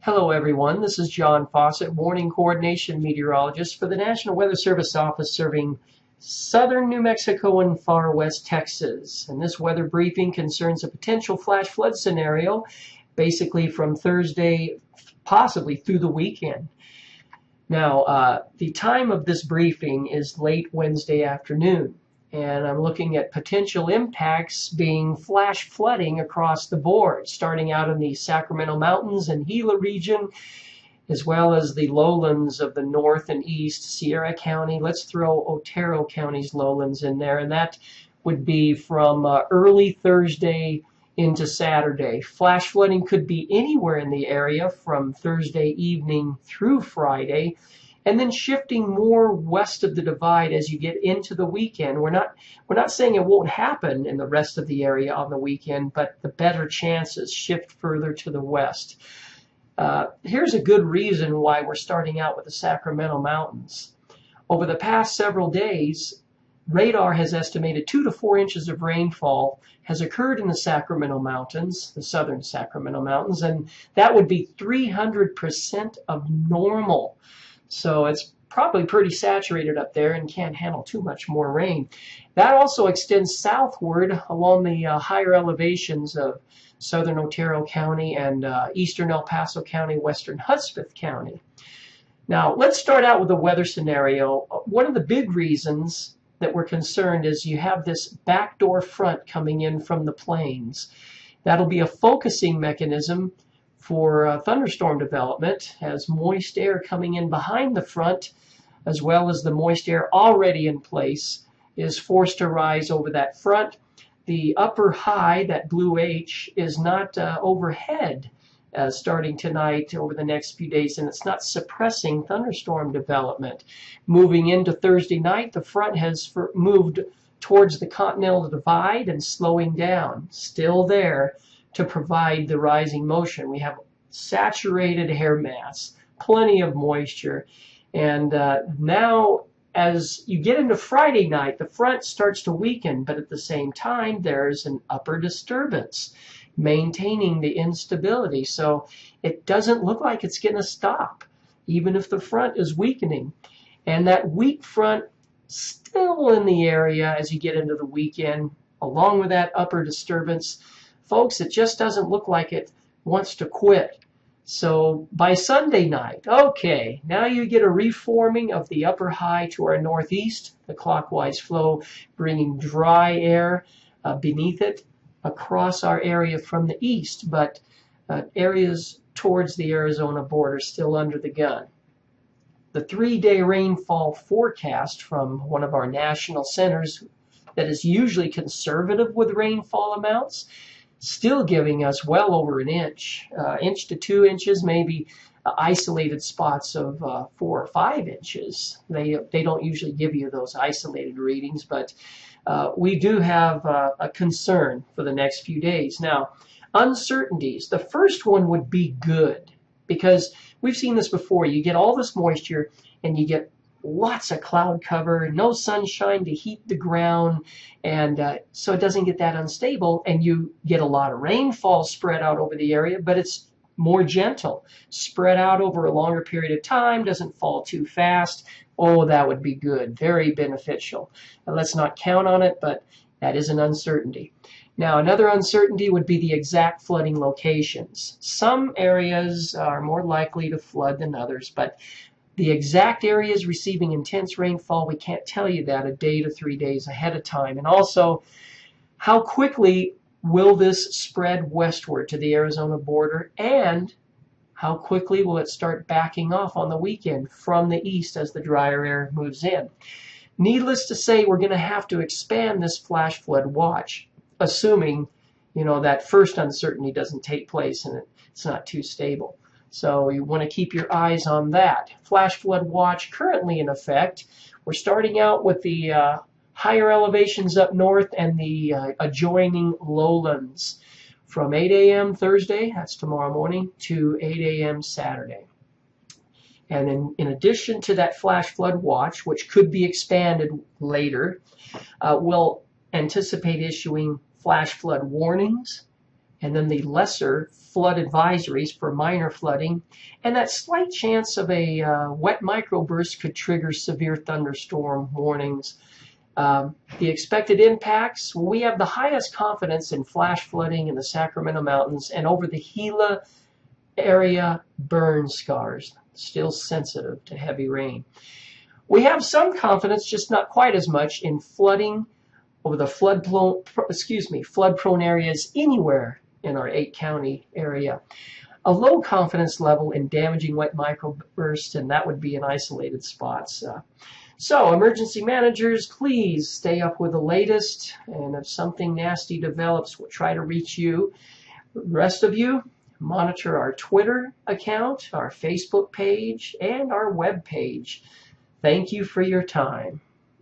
Hello everyone, this is John Fawcett, Warning Coordination Meteorologist for the National Weather Service Office serving southern New Mexico and far west Texas. And this weather briefing concerns a potential flash flood scenario basically from Thursday, possibly through the weekend. Now, the time of this briefing is late Wednesday afternoon, and I'm looking at potential impacts being flash flooding across the board, starting out in the Sacramento Mountains and Gila region, as well as the lowlands of the north and east, Sierra County. Let's throw Otero County's lowlands in there, and that would be from early Thursday into Saturday. Flash flooding could be anywhere in the area from Thursday evening through Friday, and then shifting more west of the divide as you get into the weekend. We're not saying it won't happen in the rest of the area on the weekend, but the better chances shift further to the west. Here's a good reason why we're starting out with the Sacramento Mountains. Over the past several days, radar has estimated 2 to 4 inches of rainfall has occurred in the Sacramento Mountains, the southern Sacramento Mountains, and that would be 300% of normal. So it's probably pretty saturated up there and can't handle too much more rain. That also extends southward along the higher elevations of southern Otero County and eastern El Paso County, western Hudspeth County. Now, let's start out with the weather scenario. One of the big reasons that we're concerned is you have this backdoor front coming in from the plains. That'll be a focusing mechanism for thunderstorm development, as moist air coming in behind the front, as well as the moist air already in place, is forced to rise over that front. The upper high, that blue H, is not overhead starting tonight over the next few days, and it's not suppressing thunderstorm development. Moving into Thursday night, the front has moved towards the continental divide and slowing down, still there to provide the rising motion. We have saturated air mass, plenty of moisture, and now as you get into Friday night, the front starts to weaken, but at the same time there's an upper disturbance maintaining the instability, so it doesn't look like it's going to stop even if the front is weakening. And that weak front still in the area as you get into the weekend, along with that upper disturbance. Folks, it just doesn't look like it wants to quit. So by Sunday night, okay, now you get a reforming of the upper high to our northeast, the clockwise flow bringing dry air beneath it across our area from the east, but areas towards the Arizona border still under the gun. The 3-day rainfall forecast from one of our national centers that is usually conservative with rainfall amounts, still giving us well over an inch, inch to 2 inches, maybe isolated spots of 4 or 5 inches. They don't usually give you those isolated readings, but we do have a concern for the next few days. Now, uncertainties. The first one would be good, because we've seen this before. You get all this moisture and you get lots of cloud cover, no sunshine to heat the ground, and so it doesn't get that unstable, and you get a lot of rainfall spread out over the area, but it's more gentle, spread out over a longer period of time, doesn't fall too fast. Oh, that would be good, very beneficial. Now, let's not count on it, but that is an uncertainty. Now, another uncertainty would be the exact flooding locations. Some areas are more likely to flood than others, but the exact areas receiving intense rainfall, we can't tell you that a day to 3 days ahead of time. And also, how quickly will this spread westward to the Arizona border, and how quickly will it start backing off on the weekend from the east as the drier air moves in? Needless to say, we're going to have to expand this flash flood watch, assuming, that first uncertainty doesn't take place and it's not too stable. So you want to keep your eyes on that. Flash flood watch currently in effect. We're starting out with the higher elevations up north and the adjoining lowlands from 8 a.m. Thursday, that's tomorrow morning, to 8 a.m. Saturday. And in addition to that flash flood watch, which could be expanded later, we'll anticipate issuing flash flood warnings and then the lesser flood advisories for minor flooding, and that slight chance of a wet microburst could trigger severe thunderstorm warnings. The expected impacts, we have the highest confidence in flash flooding in the Sacramento Mountains and over the Gila area burn scars, still sensitive to heavy rain. We have some confidence, just not quite as much, in flooding over the flood-prone areas anywhere in our 8-county area. A low confidence level in damaging wet microbursts, and that would be in isolated spots. So emergency managers, please stay up with the latest, and if something nasty develops, we'll try to reach you. The rest of you, monitor our Twitter account, our Facebook page, and our web page. Thank you for your time.